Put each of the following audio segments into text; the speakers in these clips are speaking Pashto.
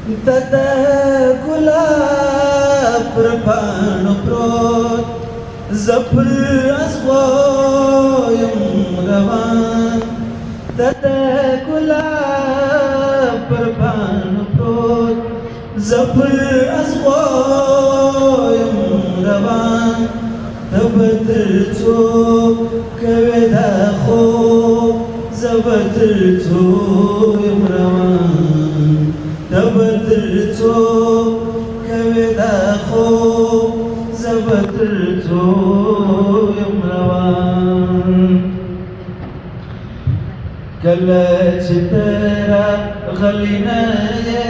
تد ګلاب پر پاڼو پروت زه پر ازغو یم روان تد ګلاب پر پاڼو پروت زه پر ازغو یم روان ته به تر څو کوې دا خوب زه به تر څو یم روان ته به تر څو کوې دا خوب زه به تر څو یم روان کله چې ته راغلی نه یې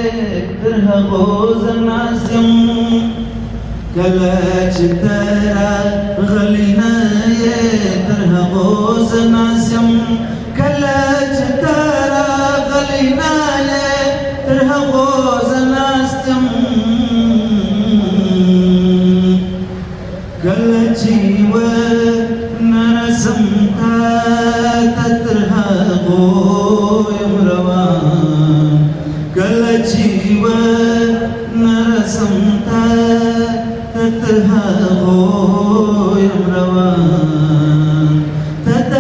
تر هغو زه ناست یم کله چې ته راغلی نه یې تر هغو زه ناست یم کله چې ته راغلی نه یې تر هغو زه ناست یم کله چې ونه رسم تا ته تر هغو یم روان کله چې ونه رسم تا تر هغو یم روان ته د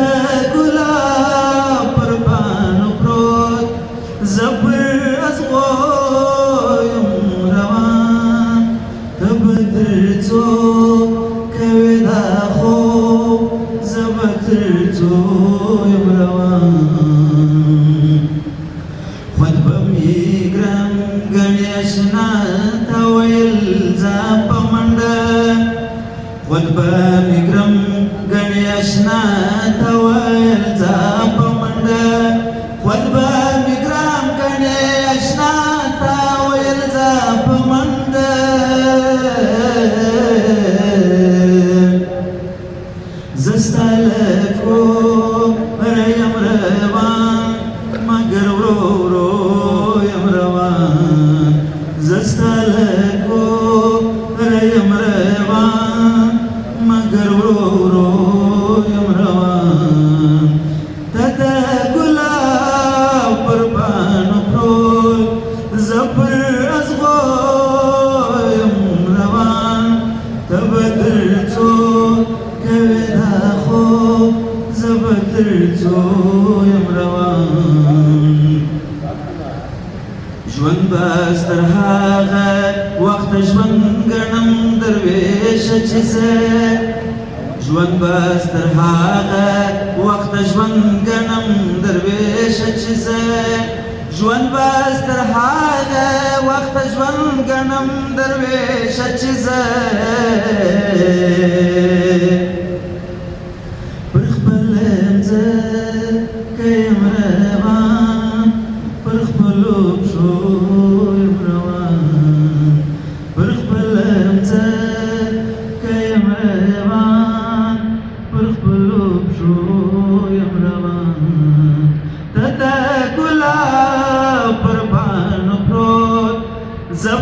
ګلاب پر پاڼو پروت زه پر ازغو یم روان ته به تر څو کوې دا خوب زه به تر څو یم روان خود به مې ګرم ګڼې اشنا ته ویل ځه په منډه خود به مې ګرم ګڼې اشنا ته ویل ځه په منډه خود به مې ګرم ګڼې اشنا ته ویل ځه په منډه زه ستا له کوره یم روان مګر ورو ورو یم روان زه ستا له کوره یم روان مګر ورو ورو یم روان ته د ګلاب پر پاڼو پروت زه پر ازغو یم روان ته به تر څو کوې دا خوب زه به تر څو یم روان ژوند بس تر هغه وخته ژوند ګڼم درویشه چې زه ژوند بس تر هغه وخته ژوند ګڼم درویشه چې زه ژوند بس تر هغه وخته ژوند ګڼم درویشه چې زه پر خپل ځمکه یم روان پر خپلو پښو یم روان پر خپل ځمکه یم روان پر خپلو پښو یم روان ته د ګلاب پر پاڼو پروت زه